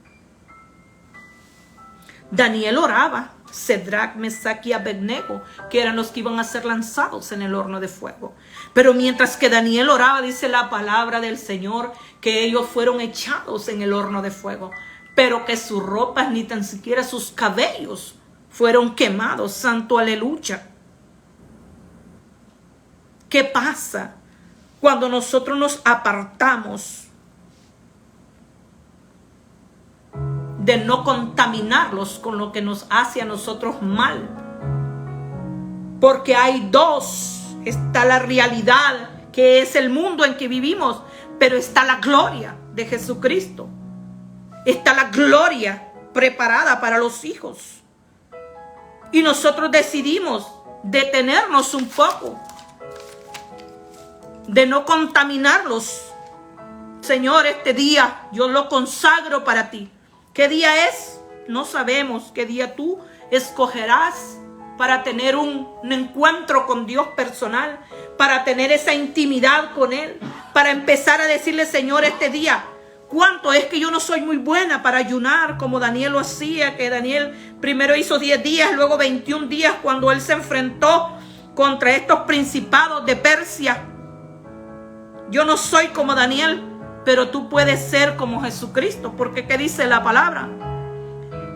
Daniel oraba. Sadrach, Mesach y Abednego, que eran los que iban a ser lanzados en el horno de fuego. Pero mientras que Daniel oraba, dice la palabra del Señor, que ellos fueron echados en el horno de fuego, pero que sus ropas, ni tan siquiera sus cabellos, fueron quemados. Santo aleluya. ¿Qué pasa cuando nosotros nos apartamos de no contaminarlos con lo que nos hace a nosotros mal? Porque hay dos. Está la realidad, que es el mundo en que vivimos, pero está la gloria de Jesucristo. Está la gloria preparada para los hijos. Y nosotros decidimos detenernos un poco, de no contaminarlos. Señor, este día yo lo consagro para ti. ¿Qué día es? No sabemos. ¿Qué día tú escogerás para tener un encuentro con Dios personal? Para tener esa intimidad con Él. Para empezar a decirle, Señor, este día, ¿cuánto es que yo no soy muy buena para ayunar como Daniel lo hacía? Que Daniel primero hizo 10 días, luego 21 días cuando él se enfrentó contra estos principados de Persia. Yo no soy como Daniel, pero tú puedes ser como Jesucristo, porque ¿qué dice la palabra?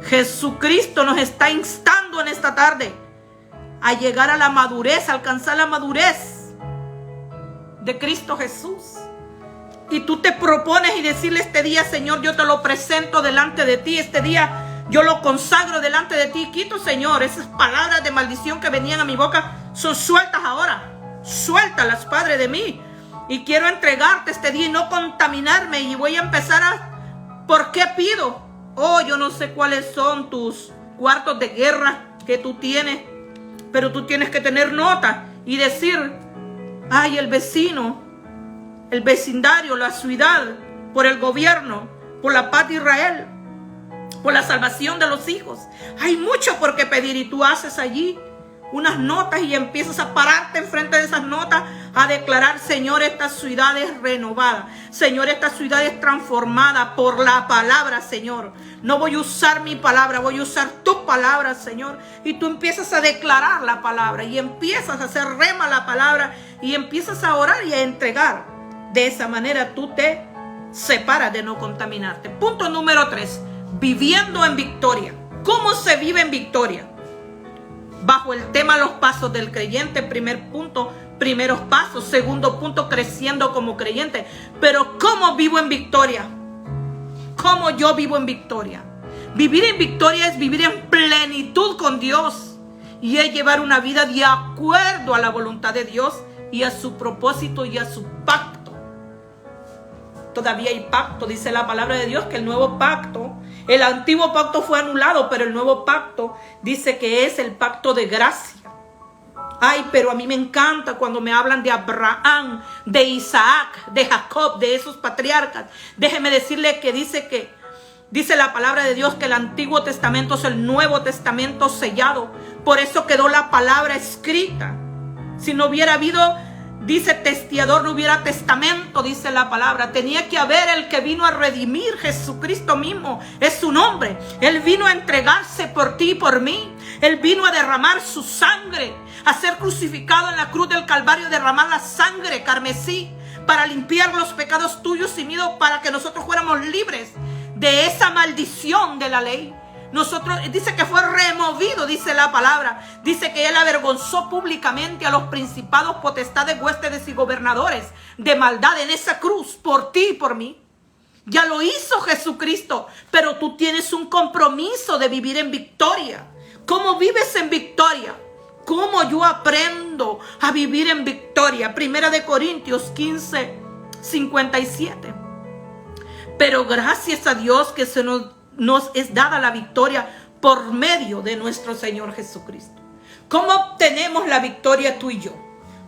Jesucristo nos está instando en esta tarde a llegar a la madurez, a alcanzar la madurez de Cristo Jesús. Y tú te propones y decirle este día, Señor, yo te lo presento delante de ti. Este día yo lo consagro delante de ti. Quito, Señor, esas palabras de maldición que venían a mi boca son sueltas ahora. Suéltalas, Padre, de mí. Y quiero entregarte este día y no contaminarme. Y voy a empezar a... ¿Por qué pido? Oh, yo no sé cuáles son tus cuartos de guerra que tú tienes. Pero tú tienes que tener nota y decir, ay, el vecino, el vecindario, la ciudad, por el gobierno, por la paz de Israel, por la salvación de los hijos. Hay mucho por qué pedir y tú haces allí unas notas y empiezas a pararte enfrente de esas notas a declarar, Señor, esta ciudad es renovada. Señor, esta ciudad es transformada por la palabra, Señor. No voy a usar mi palabra, voy a usar tu palabra, Señor. Y tú empiezas a declarar la palabra y empiezas a hacer rema la palabra y empiezas a orar y a entregar. De esa manera tú te separas de no contaminarte. Punto número 3. Viviendo en victoria. ¿Cómo se vive en victoria? Bajo el tema los pasos del creyente. Primer punto, primeros pasos. Segundo punto, creciendo como creyente. Pero ¿cómo vivo en victoria? ¿Cómo yo vivo en victoria? Vivir en victoria es vivir en plenitud con Dios. Y es llevar una vida de acuerdo a la voluntad de Dios y a su propósito y a su pacto. Todavía hay pacto, dice la palabra de Dios, que el nuevo pacto, el antiguo pacto fue anulado, pero el nuevo pacto dice que es el pacto de gracia. Ay, pero a mí me encanta cuando me hablan de Abraham, de Isaac, de Jacob, de esos patriarcas. Déjeme decirle que dice la palabra de Dios que el Antiguo Testamento es el Nuevo Testamento sellado. Por eso quedó la palabra escrita. Si no hubiera habido, dice testiador, no hubiera testamento, dice la palabra. Tenía que haber el que vino a redimir, Jesucristo mismo, es su nombre. Él vino a entregarse por ti y por mí. Él vino a derramar su sangre, a ser crucificado en la cruz del Calvario, derramar la sangre carmesí para limpiar los pecados tuyos y míos, para que nosotros fuéramos libres de esa maldición de la ley. Nosotros, dice que fue removido, dice la palabra. Dice que él avergonzó públicamente a los principados, potestades, huestes y gobernadores de maldad en esa cruz, por ti y por mí. Ya lo hizo Jesucristo, pero tú tienes un compromiso de vivir en victoria. ¿Cómo vives en victoria? ¿Cómo yo aprendo a vivir en victoria? 1 Corintios 15, 57. Pero gracias a Dios que nos es dada la victoria por medio de nuestro Señor Jesucristo. ¿Cómo obtenemos la victoria tú y yo?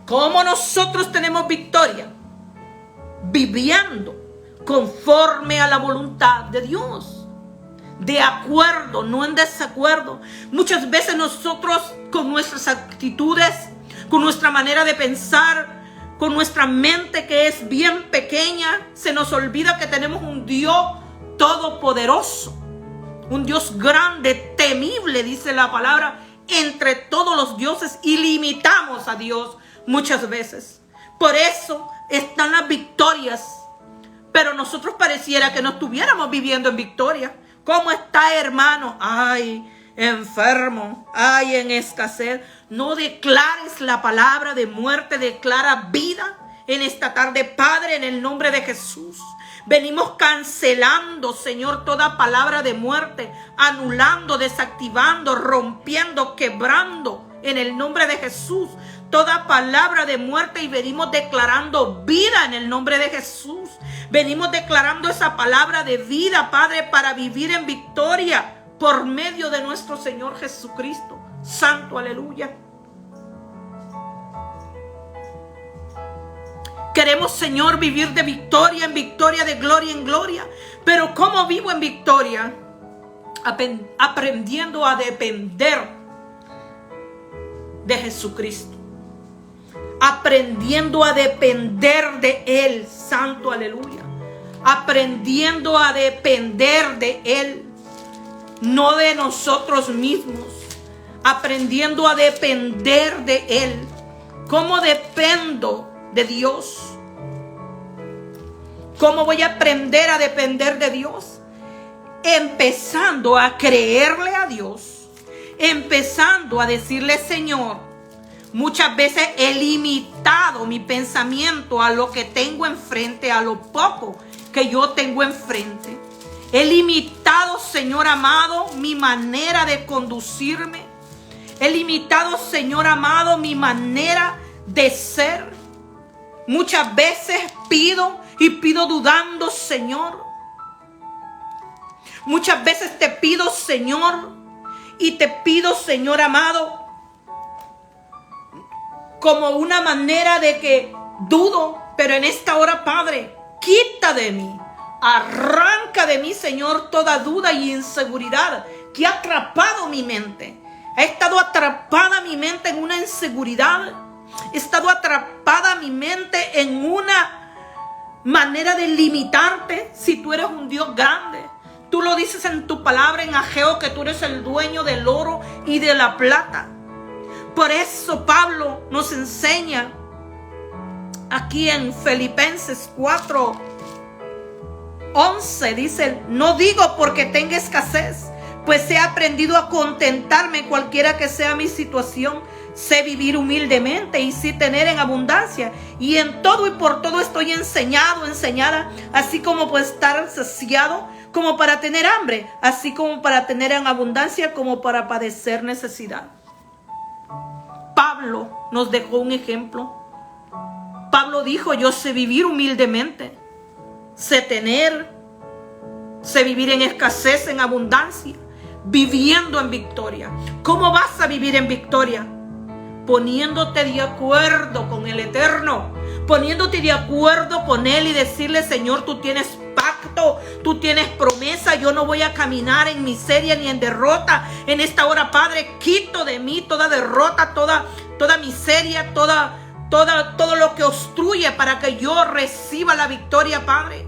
¿Cómo nosotros tenemos victoria? Viviendo conforme a la voluntad de Dios. de acuerdo, no en desacuerdo. Muchas veces nosotros con nuestras actitudes, con nuestra manera de pensar, con nuestra mente que es bien pequeña, se nos olvida que tenemos un Dios todopoderoso, un Dios grande, temible, dice la palabra, entre todos los dioses, y limitamos a Dios muchas veces. Por eso están las victorias, pero nosotros pareciera que no estuviéramos viviendo en victoria. ¿Cómo está, hermano? Ay, enfermo, ay, en escasez. No declares la palabra de muerte, declara vida en esta tarde, Padre, en el nombre de Jesús. Venimos cancelando, Señor, toda palabra de muerte, anulando, desactivando, rompiendo, quebrando, en el nombre de Jesús, toda palabra de muerte, y venimos declarando vida en el nombre de Jesús. Venimos declarando esa palabra de vida, Padre, para vivir en victoria por medio de nuestro Señor Jesucristo. Santo, aleluya. Queremos, Señor, vivir de victoria en victoria, de gloria en gloria. Pero ¿cómo vivo en victoria? Aprendiendo a depender de Jesucristo. Aprendiendo a depender de Él. Santo, aleluya. Aprendiendo a depender de Él. No de nosotros mismos. Aprendiendo a depender de Él. ¿Cómo dependo de Dios? ¿Cómo voy a aprender a depender de Dios? Empezando a creerle a Dios. Empezando a decirle, Señor, muchas veces he limitado mi pensamiento a lo que tengo enfrente, a lo poco que yo tengo enfrente. He limitado, Señor amado, mi manera de conducirme. He limitado, Señor amado, mi manera de ser. Muchas veces pido y pido dudando, Señor. Muchas veces te pido, Señor, y te pido, Señor amado, como una manera de que dudo, pero en esta hora, Padre, quita de mí, arranca de mí, Señor, toda duda y inseguridad que ha atrapado mi mente. Ha estado atrapada mi mente en una inseguridad. He estado atrapada mi mente en una manera de limitarte. Si tú eres un Dios grande, tú lo dices en tu palabra en Ageo, que tú eres el dueño del oro y de la plata. Por eso Pablo nos enseña aquí en Filipenses 4:11, dice: no digo porque tenga escasez, pues he aprendido a contentarme cualquiera que sea mi situación. Sé vivir humildemente y sí tener en abundancia. Y en todo y por todo estoy enseñada, así como por estar saciado, como para tener hambre, así como para tener en abundancia, como para padecer necesidad. Pablo nos dejó un ejemplo. Pablo dijo: yo sé vivir humildemente, sé tener, sé vivir en escasez, en abundancia, viviendo en victoria. ¿Cómo vas a vivir en victoria? Poniéndote de acuerdo con el Eterno, poniéndote de acuerdo con Él y decirle: Señor, tú tienes pacto, tú tienes promesa, yo no voy a caminar en miseria ni en derrota. En esta hora, Padre, quito de mí toda derrota, toda miseria, todo lo que obstruye para que yo reciba la victoria, Padre.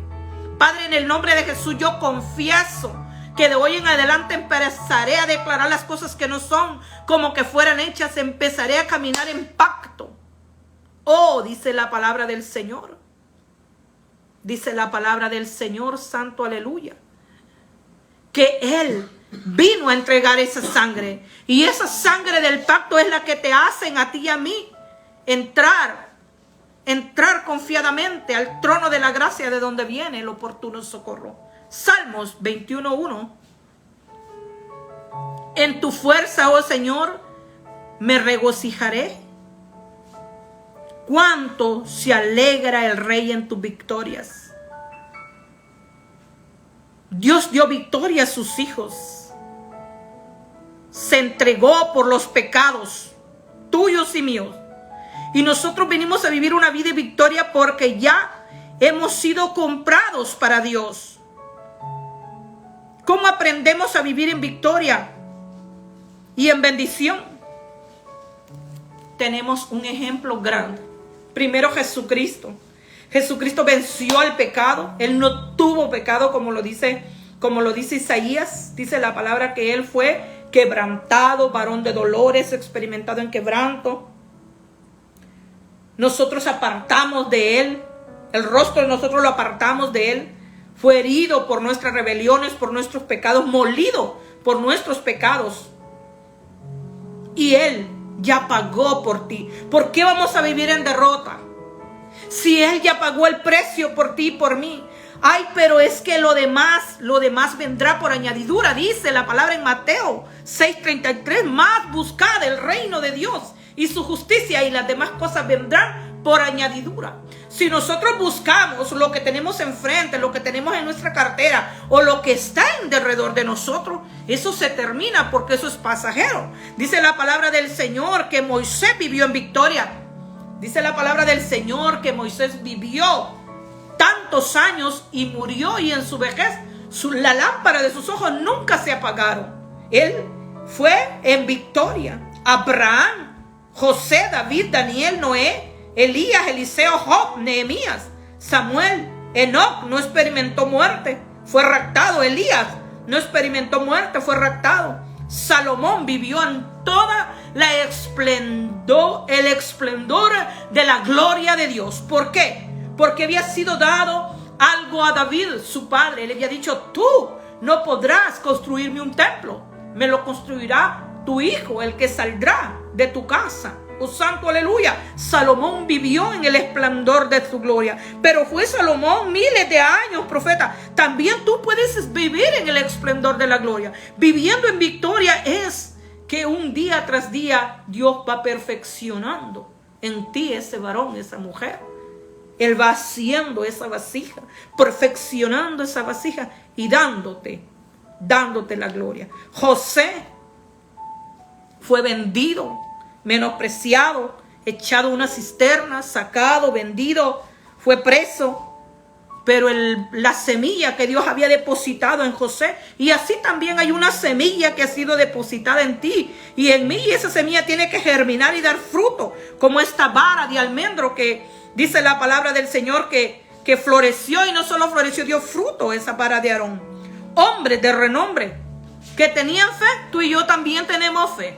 Padre, en el nombre de Jesús, yo confieso que de hoy en adelante empezaré a declarar las cosas que no son como que fueran hechas. Empezaré a caminar en pacto. Oh, dice la palabra del Señor. Dice la palabra del Señor, santo, aleluya, que Él vino a entregar esa sangre. Y esa sangre del pacto es la que te hacen a ti y a mí entrar confiadamente al trono de la gracia, de donde viene el oportuno socorro. Salmos 21:1. En tu fuerza, oh Señor, me regocijaré. Cuánto se alegra el rey en tus victorias. Dios dio victoria a sus hijos. Se entregó por los pecados tuyos y míos. Y nosotros venimos a vivir una vida de victoria porque ya hemos sido comprados para Dios. ¿Cómo aprendemos a vivir en victoria y en bendición? Tenemos un ejemplo grande. Primero, Jesucristo. Jesucristo venció el pecado. Él no tuvo pecado, como lo dice Isaías. Dice la palabra que Él fue quebrantado, varón de dolores, experimentado en quebranto. Nosotros apartamos de Él. El rostro de nosotros lo apartamos de Él. Fue herido por nuestras rebeliones, por nuestros pecados, molido por nuestros pecados. Y Él ya pagó por ti. ¿Por qué vamos a vivir en derrota? Si Él ya pagó el precio por ti y por mí. Ay, pero es que lo demás vendrá por añadidura. Dice la palabra en Mateo 6:33. Más buscad el reino de Dios y su justicia, y las demás cosas vendrán por añadidura. Si nosotros buscamos lo que tenemos enfrente, lo que tenemos en nuestra cartera o lo que está en derredor de nosotros, eso se termina, porque eso es pasajero. Dice la palabra del Señor que Moisés vivió en victoria. Dice la palabra del Señor que Moisés vivió tantos años y murió, y en su vejez la lámpara de sus ojos nunca se apagaron. Él fue en victoria. Abraham, José, David, Daniel, Noé, Elías, Eliseo, Job, Nehemías, Samuel, Enoc no experimentó muerte, fue raptado. Elías no experimentó muerte, fue raptado. Salomón vivió en toda el esplendor de la gloria de Dios. ¿Por qué? Porque había sido dado algo a David, su padre. Le había dicho: tú no podrás construirme un templo, me lo construirá tu hijo, el que saldrá de tu casa. Oh, santo aleluya. Salomón vivió en el esplendor de su gloria. Pero fue Salomón miles de años, profeta. También tú puedes vivir en el esplendor de la gloria. Viviendo en victoria es que un día tras día Dios va perfeccionando en ti ese varón, esa mujer. Él va haciendo esa vasija, perfeccionando esa vasija y dándote la gloria. José fue vendido, menospreciado, echado a una cisterna, sacado, vendido, fue preso. Pero la semilla que Dios había depositado en José, y así también hay una semilla que ha sido depositada en ti y en mí, y esa semilla tiene que germinar y dar fruto, como esta vara de almendro que dice la palabra del Señor que floreció, y no solo floreció, dio fruto esa vara de Aarón. Hombres de renombre que tenían fe. Tú y yo también tenemos fe.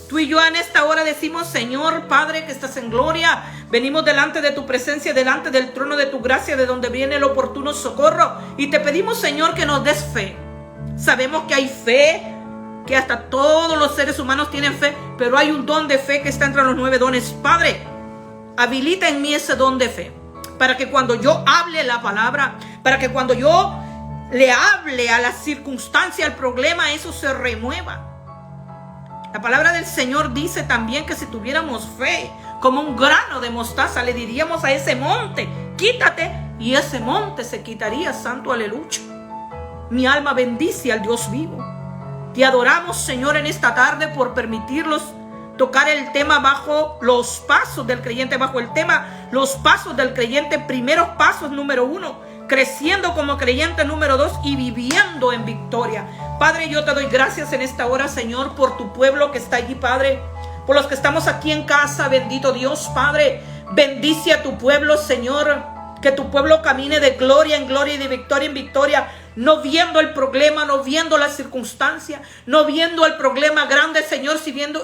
Tú y yo en esta hora decimos: Señor Padre que estás en gloria, venimos delante de tu presencia, delante del trono de tu gracia, de donde viene el oportuno socorro, y te pedimos, Señor, que nos des fe. Sabemos que hay fe, que hasta todos los seres humanos tienen fe, pero hay un don de fe que está entre los 9 dones. Padre, habilita en mí ese don de fe, para que cuando yo hable la palabra, para que cuando yo le hable a la circunstancia, al problema, eso se remueva. La palabra del Señor dice también que si tuviéramos fe como un grano de mostaza, le diríamos a ese monte: quítate, y ese monte se quitaría. Santo aleluya. Mi alma bendice al Dios vivo. Te adoramos, Señor, en esta tarde por permitirnos tocar el tema bajo los pasos del creyente, bajo el tema los pasos del creyente, primeros pasos, número 1, creciendo como creyente, número 2, y viviendo en victoria. Padre, yo te doy gracias en esta hora, Señor, por tu pueblo que está allí, Padre, por los que estamos aquí en casa. Bendito Dios, Padre, bendice a tu pueblo, Señor, que tu pueblo camine de gloria en gloria y de victoria en victoria, no viendo el problema, no viendo la circunstancia, no viendo el problema grande, Señor,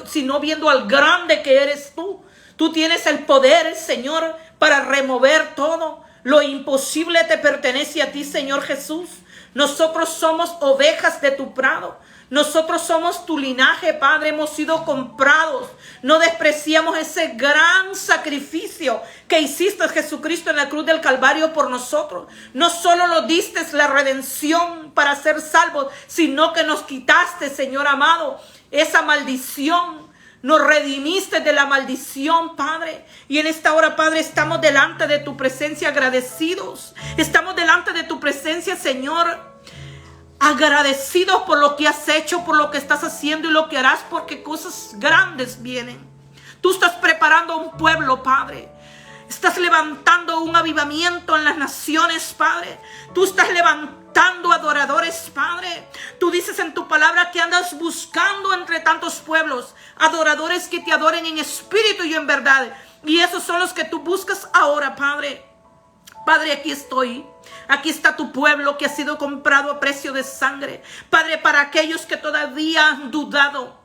sino viendo al grande que eres tú. Tú tienes el poder, Señor, para remover todo. Lo imposible te pertenece a ti, Señor Jesús. Nosotros somos ovejas de tu prado. Nosotros somos tu linaje, Padre. Hemos sido comprados. No despreciamos ese gran sacrificio que hiciste, Jesucristo, en la cruz del Calvario por nosotros. No solo nos diste la redención para ser salvos, sino que nos quitaste, Señor amado, esa maldición. Nos redimiste de la maldición, Padre. Y en esta hora, Padre, estamos delante de tu presencia agradecidos. Estamos delante de tu presencia, Señor, agradecidos por lo que has hecho, por lo que estás haciendo y lo que harás, porque cosas grandes vienen. Tú estás preparando un pueblo, Padre. Estás levantando un avivamiento en las naciones, Padre. Tú estás levantando adoradores, Padre. Tú dices en tu palabra que andas buscando entre tantos pueblos adoradores que te adoren en espíritu y en verdad. Y esos son los que tú buscas ahora, Padre. Padre, aquí estoy. Aquí está tu pueblo que ha sido comprado a precio de sangre. Padre, para aquellos que todavía han dudado.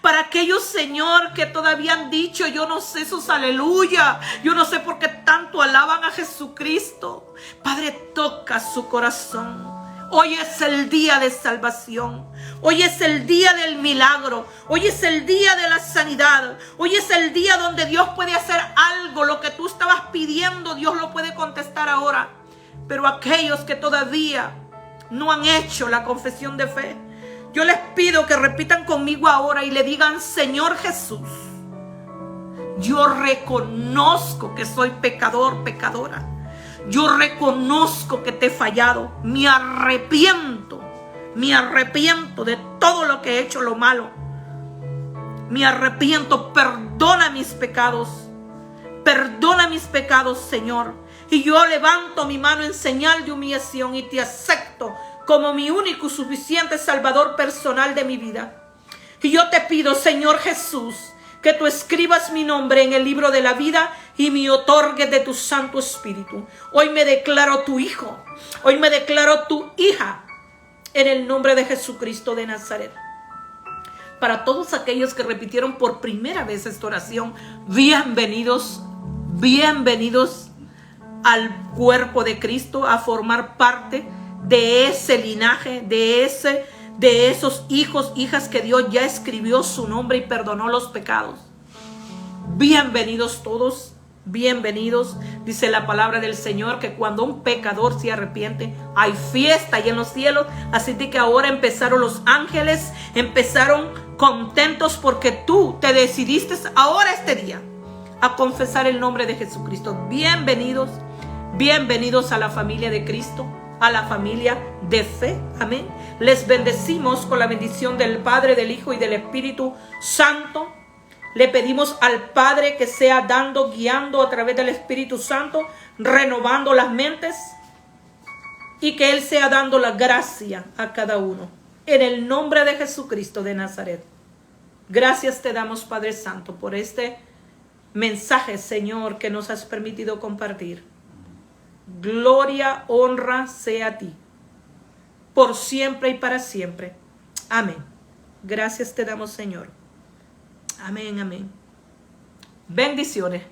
Para aquellos, Señor, que todavía han dicho, yo no sé sus aleluya, yo no sé por qué tanto alaban a Jesucristo. Padre, toca su corazón. Hoy es el día de salvación. Hoy es el día del milagro. Hoy es el día de la sanidad. Hoy es el día donde Dios puede hacer algo. Lo que tú estabas pidiendo, Dios lo puede contestar ahora. Pero aquellos que todavía no han hecho la confesión de fe, yo les pido que repitan conmigo ahora y le digan: Señor Jesús, yo reconozco que soy pecador, pecadora. Yo reconozco que te he fallado. Me arrepiento de todo lo que he hecho, lo malo. Me arrepiento, perdona mis pecados. Perdona mis pecados, Señor. Y yo levanto mi mano en señal de humillación y te acepto como mi único y suficiente Salvador personal de mi vida. Y yo te pido, Señor Jesús, que tú escribas mi nombre en el libro de la vida y me otorgues de tu Santo Espíritu. Hoy me declaro tu hijo. Hoy me declaro tu hija. En el nombre de Jesucristo de Nazaret. Para todos aquellos que repitieron por primera vez esta oración, bienvenidos, bienvenidos al cuerpo de Cristo, a formar parte de ese linaje, de esos hijos, hijas que Dios ya escribió su nombre y perdonó los pecados. Bienvenidos todos, bienvenidos. Dice la palabra del Señor que cuando un pecador se arrepiente, hay fiesta ahí en los cielos. Así que ahora empezaron los ángeles, empezaron contentos porque tú te decidiste ahora este día a confesar el nombre de Jesucristo. Bienvenidos, bienvenidos a la familia de Cristo, a la familia de fe. Amén. Les bendecimos con la bendición del Padre, del Hijo y del Espíritu Santo. Le pedimos al Padre que sea dando, guiando a través del Espíritu Santo, renovando las mentes y que Él sea dando la gracia a cada uno. En el nombre de Jesucristo de Nazaret. Gracias te damos, Padre Santo, por este mensaje, Señor, que nos has permitido compartir. Gloria, honra sea a ti, por siempre y para siempre. Amén. Gracias te damos, Señor. Amén, amén. Bendiciones.